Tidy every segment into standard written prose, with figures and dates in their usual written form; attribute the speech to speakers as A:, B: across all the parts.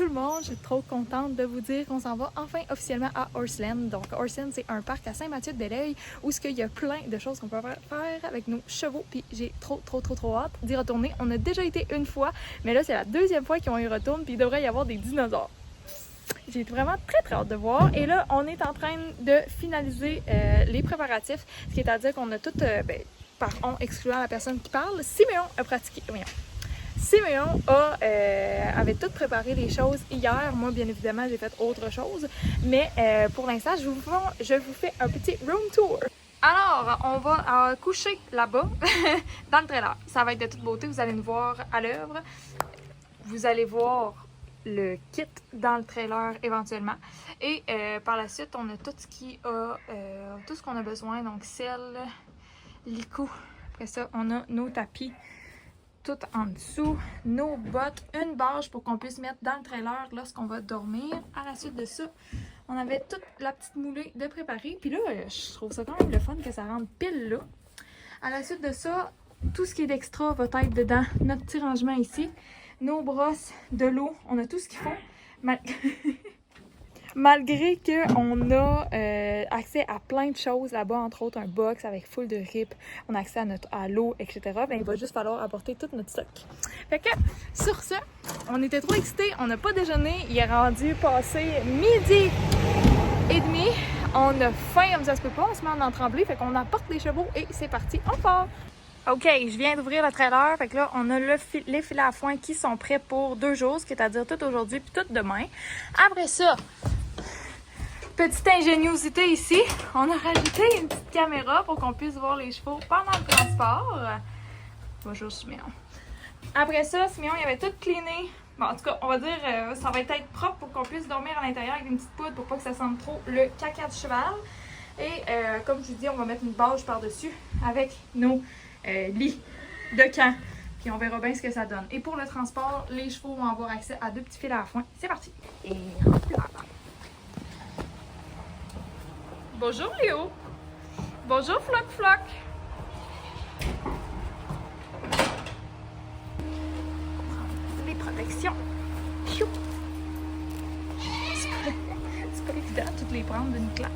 A: tout le monde, je suis trop contente de vous dire qu'on s'en va enfin officiellement à Horseland. Donc Horseland, c'est un parc à Saint-Mathieu-de-Belleuil où il y a plein de choses qu'on peut faire avec nos chevaux. Puis j'ai trop hâte d'y retourner. On a déjà été une fois, mais là c'est la deuxième fois qu'on y retourne, puis il devrait y avoir des dinosaures. J'ai vraiment très hâte de voir. Et là, on est en train de finaliser les préparatifs, ce qui est à dire qu'on a tout, par on excluant la personne qui parle, Siméon a pratiqué. Siméon avait tout préparé les choses hier. Moi, bien évidemment, j'ai fait autre chose. Mais pour l'instant, je vous fais un petit room tour. Alors, on va coucher là-bas, dans le trailer. Ça va être de toute beauté. Vous allez nous voir à l'œuvre. Vous allez voir le kit dans le trailer éventuellement. Et par la suite, on a tout ce qu'on a besoin. Donc, selle, licou. Après ça, on a nos tapis tout en dessous, nos bottes, une bâche pour qu'on puisse mettre dans le trailer lorsqu'on va dormir. À la suite de ça, on avait toute la petite moulée de préparer. Puis là, je trouve ça quand même le fun que ça rentre pile là. À la suite de ça, tout ce qui est d'extra va être dedans. Notre petit rangement ici, nos brosses, de l'eau, on a tout ce qu'il faut. Malgré qu'on a accès à plein de choses là-bas, entre autres un box avec full de rip, on a accès à l'eau, etc., ben, il va juste falloir apporter tout notre stock. Fait que, sur ce, on était trop excités, on n'a pas déjeuné, il est rendu passé midi et demi, on a faim comme ça se peut pas, on se met en trembler, fait qu'on apporte les chevaux et c'est parti, on part! OK, je viens d'ouvrir le trailer, fait que là, on a les filets à foin qui sont prêts pour 2 jours, c'est-à-dire tout aujourd'hui puis tout demain. Après ça, petite ingéniosité ici, on a rajouté une petite caméra pour qu'on puisse voir les chevaux pendant le transport. Bonjour Siméon. Après ça, Siméon, il avait tout cleané. Bon, en tout cas, on va dire, ça va être propre pour qu'on puisse dormir à l'intérieur avec une petite poudre pour pas que ça sente trop le caca de cheval. Et comme je vous dis, on va mettre une bâche par-dessus avec nos lits de camp. Puis on verra bien ce que ça donne. Et pour le transport, les chevaux vont avoir accès à 2 petits filets à foin. C'est parti! Et hop là! Bonjour Léo! Bonjour Floc Floc! Les protections! C'est pas évident de toutes les prendre d'une claque.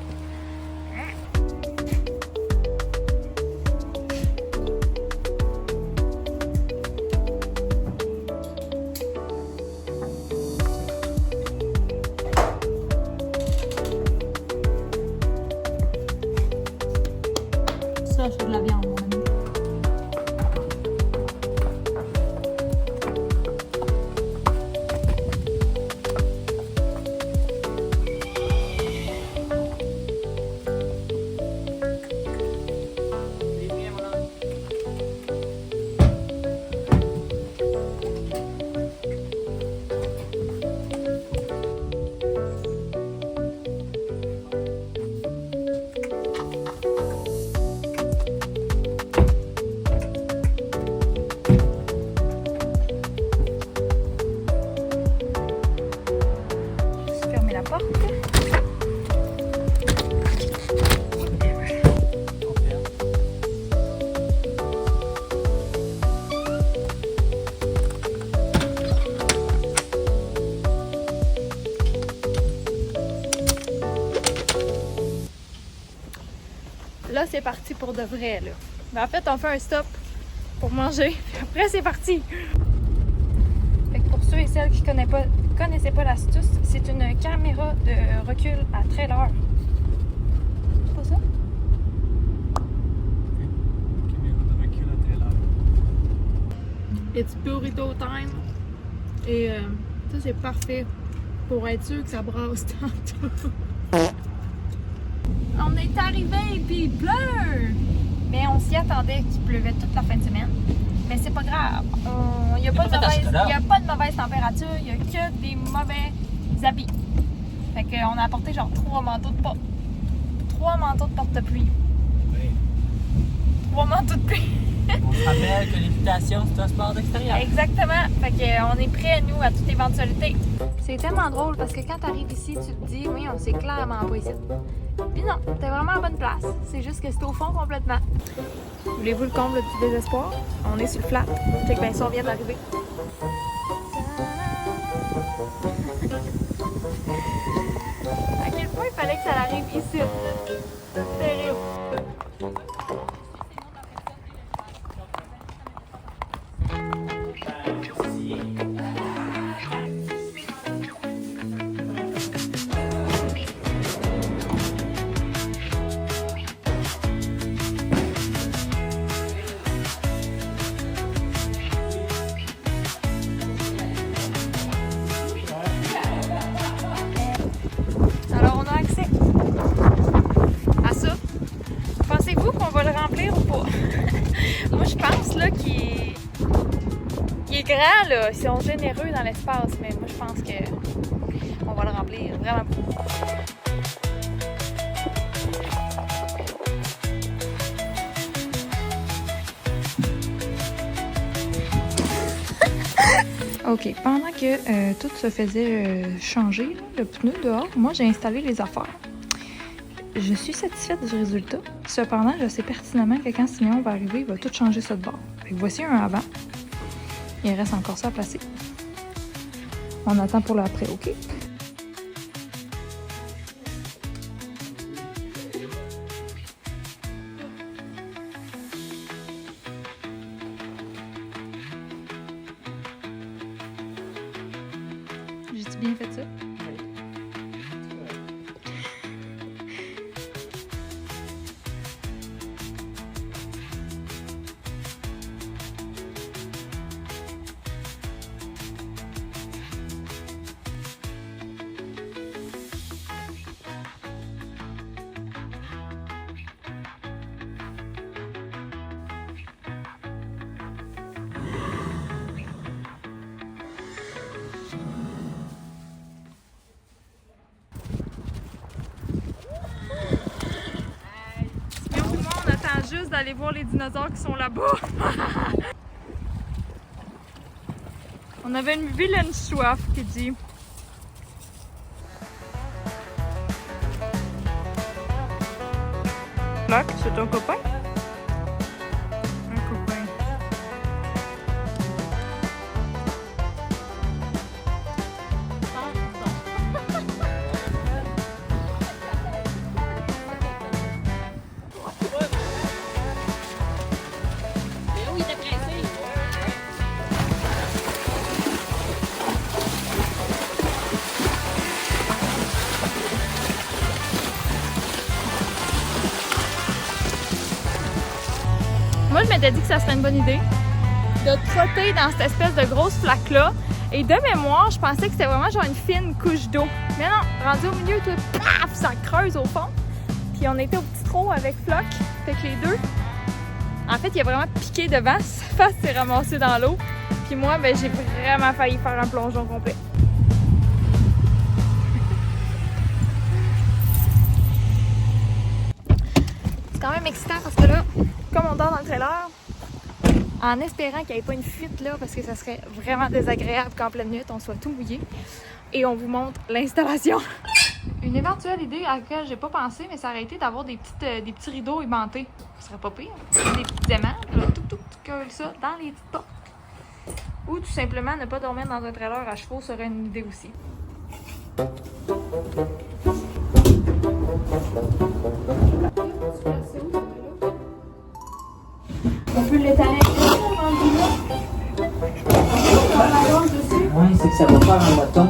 A: Ça, c'est de la viande, mon ami. Là, c'est parti pour de vrai, là. Mais en fait, on fait un stop pour manger, puis après, c'est parti! Fait que pour ceux et celles qui connaissaient pas l'astuce, c'est une caméra de recul à trailer. C'est pas ça?
B: Caméra de recul à trailer.
A: It's burrito time. Et ça, c'est parfait pour être sûr que ça brasse tantôt. On est arrivé puis il pleut! Mais on s'y attendait qu'il pleuvait toute la fin de semaine. Mais c'est pas grave. Il n'y a pas de mauvaise température, il n'y a que des mauvais habits. Fait qu'on a apporté genre 3 manteaux de porte-pluie.
B: Oui.
A: 3 manteaux de pluie.
B: On se rappelle que l'équitation, c'est un sport d'extérieur.
A: Exactement. Fait qu'on est prêts, nous, à toute éventualité. C'est tellement drôle parce que quand tu arrives ici, tu te dis, oui, on sait clairement pas ici. Puis non, t'es vraiment à bonne place. C'est juste que c'est au fond complètement. Voulez-vous le comble du désespoir? On est sur le flat. Check bien ça, on vient d'arriver. grand, là. Ils sont généreux dans l'espace, mais moi, je pense que on va le remplir vraiment beaucoup. OK, pendant que tout se faisait changer, là, le pneu dehors, moi, j'ai installé les affaires. Je suis satisfaite du résultat. Cependant, je sais pertinemment que quand Siméon va arriver, il va tout changer ça de bord. Fait que voici un avant. Il reste encore ça à placer. On attend pour l'après, OK? J'ai-tu bien fait ça? Juste d'aller voir les dinosaures qui sont là-bas. On avait une vilaine soif qui dit. Flock, c'est ton copain? Un copain. Moi, je m'étais dit que ça serait une bonne idée de trotter dans cette espèce de grosse flaque-là. Et de mémoire, je pensais que c'était vraiment genre une fine couche d'eau. Mais non, rendu au milieu, tout, paf, ça creuse au fond. Puis on était au petit trot avec Flock. Fait que les deux, en fait, il a vraiment piqué devant. Sa face s'est ramassée dans l'eau. Puis moi, ben, j'ai vraiment failli faire un plongeon complet. C'est quand même excitant parce que là, comme on dort dans le trailer, en espérant qu'il n'y ait pas une fuite là, parce que ça serait vraiment désagréable qu'en pleine nuit, on soit tout mouillé. Et on vous montre l'installation. Une éventuelle idée à laquelle j'ai pas pensé, mais ça aurait été d'avoir des petits rideaux aimantés. Ce serait pas pire. Des petits aimants, tout comme ça, dans les petites portes. Ou tout simplement ne pas dormir dans un trailer à chevaux serait une idée aussi. On peut l'étaler
C: Oui, c'est que ça va faire un bâton.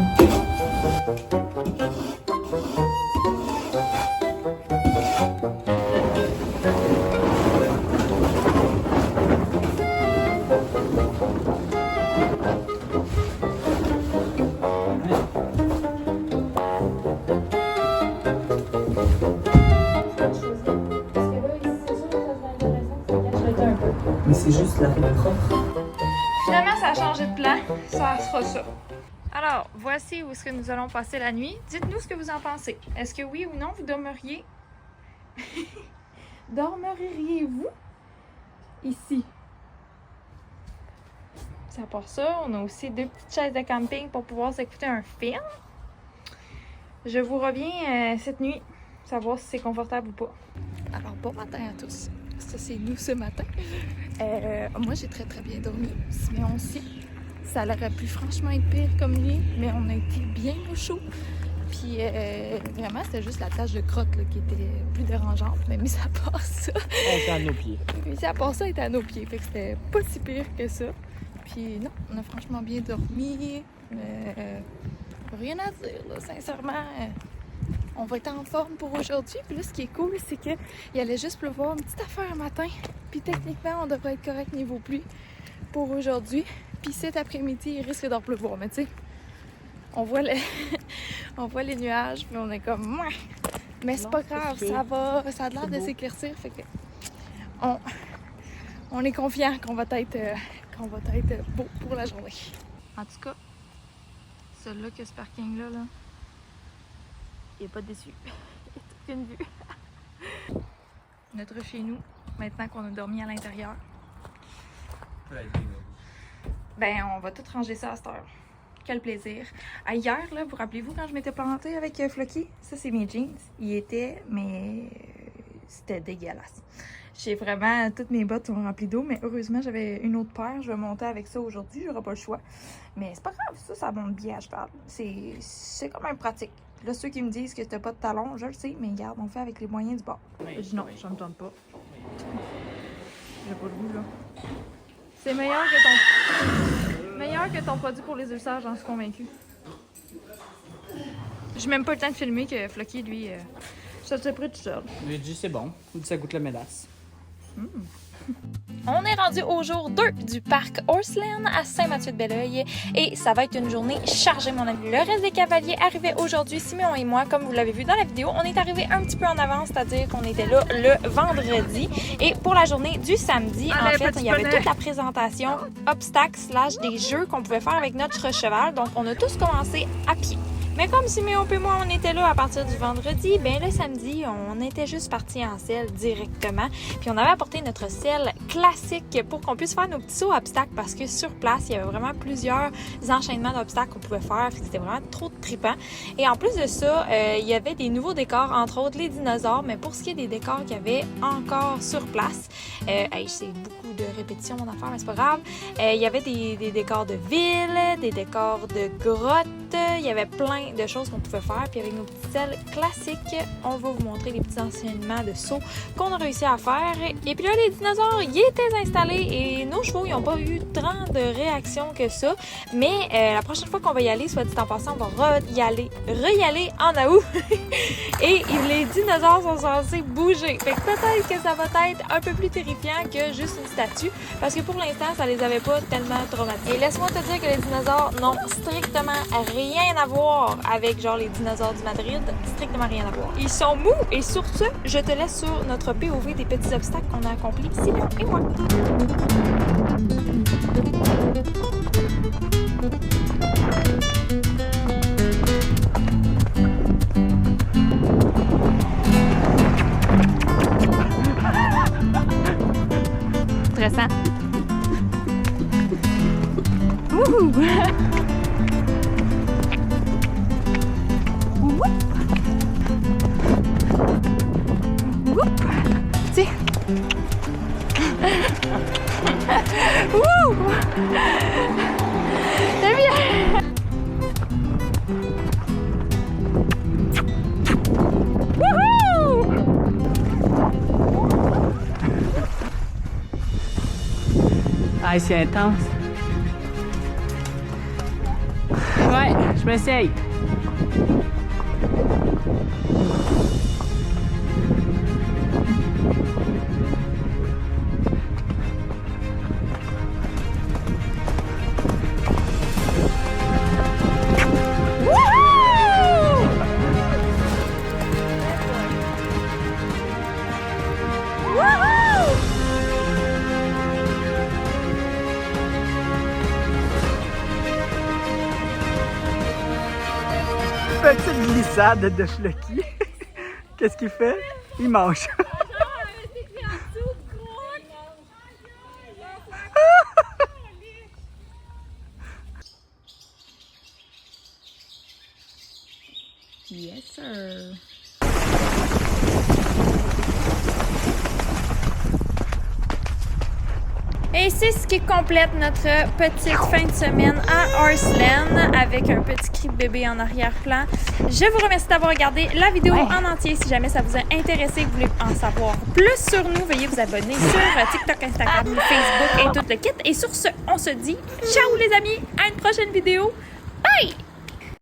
C: Mais c'est juste la propre.
A: Finalement, ça a changé de plan. Ça sera ça. Alors, voici où est-ce que nous allons passer la nuit. Dites-nous ce que vous en pensez. Est-ce que oui ou non, vous dormiriez? Dormiriez-vous ici? C'est à part ça, on a aussi 2 petites chaises de camping pour pouvoir s'écouter un film. Je vous reviens cette nuit, savoir si c'est confortable ou pas. Alors, bon matin à tous. Ça, c'est nous ce matin. Moi, j'ai très bien dormi. Siméon aussi. Ça aurait pu franchement être pire comme nuit, mais on a été bien au chaud. Puis vraiment, c'était juste la tache de crotte là, qui était plus dérangeante. Mais mis à part ça...
B: On était à nos pieds.
A: Mis à part ça, elle était à nos pieds. Fait que c'était pas si pire que ça. Puis non, on a franchement bien dormi. Rien à dire, là, sincèrement. On va être en forme pour aujourd'hui. Puis là, ce qui est cool, c'est qu'il allait juste pleuvoir une petite affaire un matin. Puis techniquement, on devrait être correct niveau pluie pour aujourd'hui. Puis cet après-midi, il risque d'en pleuvoir. Mais tu sais, on voit les nuages, puis on est comme... Mouah! Mais c'est pas grave, ça va. Ça a l'air de s'éclaircir. Fait que on est confiant qu'on va être qu'on va être beau pour la journée. En tout cas, celui-là que ce parking-là, là, il est pas déçu. Il n'y a aucune vue. Notre chez nous, maintenant qu'on a dormi à l'intérieur. Ben, on va tout ranger ça à cette heure. Quel plaisir. Hier, là, vous rappelez-vous quand je m'étais plantée avec Flocky? Ça, c'est mes jeans. Ils étaient, mais c'était dégueulasse. J'ai vraiment, toutes mes bottes sont remplies d'eau, mais heureusement, j'avais une autre paire. Je vais monter avec ça aujourd'hui, j'aurai pas le choix. Mais c'est pas grave, ça monte bien à cheval. C'est quand même pratique. Là, ceux qui me disent que t'as pas de talons, je le sais, mais regarde, on fait avec les moyens du bord. Je dis non, ça me tente pas. J'ai pas le goût, là. C'est meilleur que ton produit pour les ulcères, j'en suis convaincue. J'ai même pas le temps de filmer que Flocky, lui, ça s'est pris tout seul.
B: J'ai dit c'est bon, ça goûte la mélasse.
A: On est rendu au jour 2 du parc Horseland à Saint-Mathieu-de-Belleuil et ça va être une journée chargée, mon ami. Le reste des cavaliers arrivait aujourd'hui. Siméon et moi, comme vous l'avez vu dans la vidéo, on est arrivés un petit peu en avance, c'est-à-dire qu'on était là le vendredi. Et pour la journée du samedi, en fait, il y avait toute la présentation obstacles / des jeux qu'on pouvait faire avec notre cheval. Donc, on a tous commencé à pied. Mais comme Siméon et moi, on était là à partir du vendredi, ben le samedi, on était juste partis en selle directement. Puis on avait apporté notre selle classique pour qu'on puisse faire nos petits sauts obstacles parce que sur place, il y avait vraiment plusieurs enchaînements d'obstacles qu'on pouvait faire. C'était vraiment trop trippant. Et en plus de ça, il y avait des nouveaux décors, entre autres les dinosaures. Mais pour ce qui est des décors qu'il y avait encore sur place, c'est beaucoup de répétitions mon affaire, mais c'est pas grave. Il y avait des décors de ville, des décors de grottes. Il y avait plein de choses qu'on pouvait faire. Puis avec nos petites selles classiques, on va vous montrer les petits enchaînements de sauts qu'on a réussi à faire. Et puis là, les dinosaures, ils étaient installés et nos chevaux, ils n'ont pas eu tant de réactions que ça. Mais la prochaine fois qu'on va y aller, soit dit en passant, on va y aller en août. Et les dinosaures sont censés bouger. Fait que peut-être que ça va être un peu plus terrifiant que juste une statue. Parce que pour l'instant, ça les avait pas tellement traumatisés. Et laisse-moi te dire que les dinosaures n'ont strictement rien à voir avec genre les dinosaures du Madrid. Strictement rien à voir. Ils sont mous et sur ce, je te laisse sur notre POV des petits obstacles qu'on a accomplis, Siméon et moi. Stressant. Wouhou! Tiens. Wouh! C'est bien! Wouhou!
B: Ah, c'est intense. Ouais, je m'essaye. Petite glissade de Flocky. Qu'est-ce qu'il fait? Il mange.
A: Yes, sir. Et c'est ce qui complète notre petite fin de semaine à Horseland avec un petit cri de bébé en arrière-plan. Je vous remercie d'avoir regardé la vidéo en entier. Si jamais ça vous a intéressé et que vous voulez en savoir plus sur nous, veuillez vous abonner sur TikTok, Instagram, Facebook et tout le kit. Et sur ce, on se dit ciao les amis, à une prochaine vidéo. Bye!